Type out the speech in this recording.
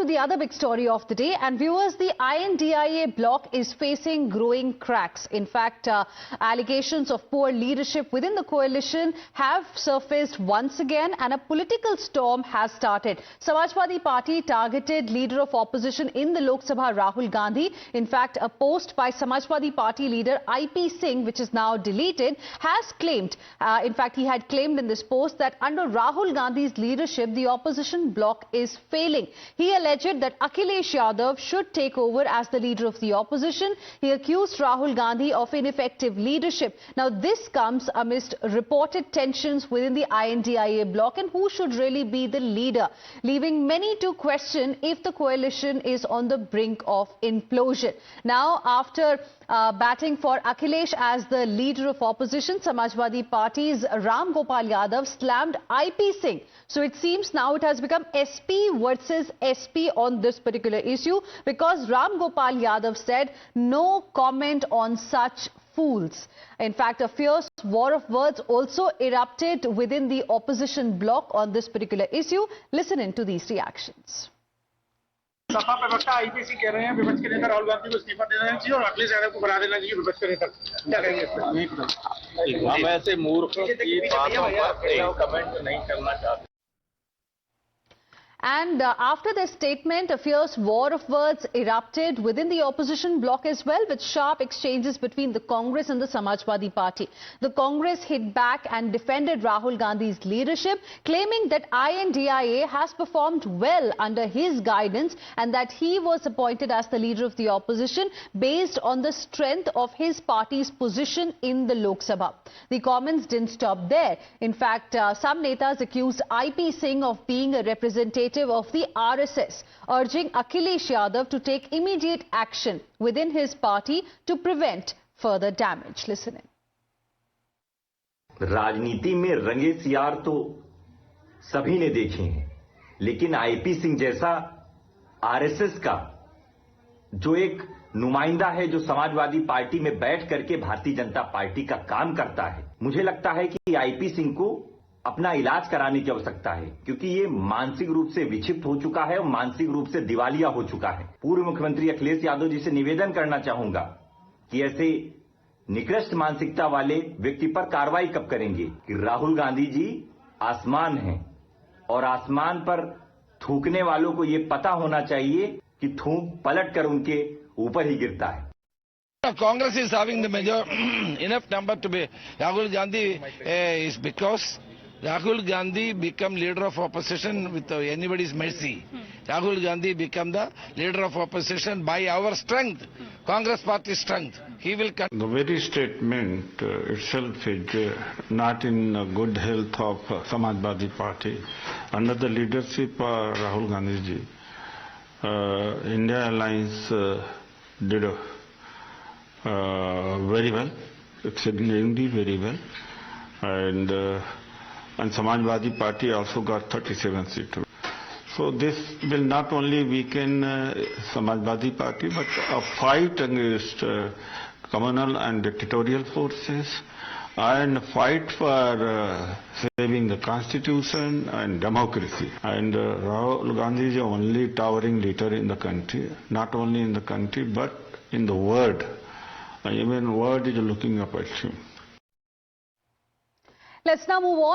to the other big story of the day. And viewers, the INDIA bloc is facing growing cracks. In fact, allegations of poor leadership within the coalition have surfaced once again, and a political storm has started. Samajwadi Party targeted leader of opposition in the Lok Sabha, Rahul Gandhi. In fact, a post by Samajwadi Party leader IP Singh, which is now deleted, has claimed, in fact, he had claimed in this post that under Rahul Gandhi's leadership, the opposition bloc is failing. He alleged that Akhilesh Yadav should take over as the leader of the opposition. He accused Rahul Gandhi of ineffective leadership. Now, this comes amidst reported tensions within the INDIA bloc and who should really be the leader, leaving many to question if the coalition is on the brink of implosion. Now, after batting for Akhilesh as the leader of opposition, Samajwadi Party's Ram Gopal Yadav slammed IP Singh. So it seems now it has become SP versus SP on this particular issue, because Ram Gopal Yadav said no comment on such fools. In fact, a fierce war of words also erupted within the opposition bloc on this particular issue. Listen into these reactions. Sapa प्रवक्ता IPC कह रहे हैं विपक्ष के नेता राहुल गांधी को इस्तीफा दे देना चाहिए और अखिलेश यादव को बना देना चाहिए विपक्ष के नेता। क्या कहेंगे? हम ऐसे मूर्ख की बातों पर कमेंट नहीं करना चाहते। And after this statement, a fierce war of words erupted within the opposition bloc as well, with sharp exchanges between the Congress and the Samajwadi Party. The Congress hit back and defended Rahul Gandhi's leadership, claiming that INDIA has performed well under his guidance and that he was appointed as the leader of the opposition based on the strength of his party's position in the Lok Sabha. The comments didn't stop there. In fact, some netas accused IP Singh of being a representative of the RSS, urging Akhilesh Yadav to take immediate action within his party to prevent further damage. Listen in. राजनीति में रंगे सियार तो सभी ने देखे हैं, लेकिन IP Singh जैसा आरएसएस का जो एक नुमाइंदा है, जो समाजवादी पार्टी में बैठ करके भारतीय जनता पार्टी का काम करता है, मुझे लगता है कि आईपी सिंह को अपना इलाज कराने की आवश्यकता है, क्योंकि ये मानसिक रूप से विक्षिप्त हो चुका है और मानसिक रूप से दिवालिया हो चुका है। पूर्व मुख्यमंत्री अखिलेश यादव जी से निवेदन करना चाहूंगा कि ऐसे निकृष्ट मानसिकता वाले व्यक्ति पर कार्रवाई कब करेंगे कि राहुल गांधी जी आसमान हैं और आसमान पर थूकने वालों को ये पता होना चाहिए कि थूक पलट कर उनके ऊपर ही गिरता है। Congress is having the major enough number to be Rahul Gandhi is because Rahul Gandhi become leader of opposition with anybody's mercy. Rahul Gandhi become the leader of opposition by our strength, Congress party strength. He will. The very statement itself is not in good health of Samajwadi Party. Under the leadership of Rahul Gandhi ji, India Alliance did very well, exceedingly very well, and Samajwadi Party also got 37 seats. So this will not only weaken Samajwadi Party, but a fight against communal and dictatorial forces, and fight for saving the constitution and democracy. And Rahul Gandhi is the only towering leader in the country, not only in the country but in the world. Even world is looking up at him. Let's now move on.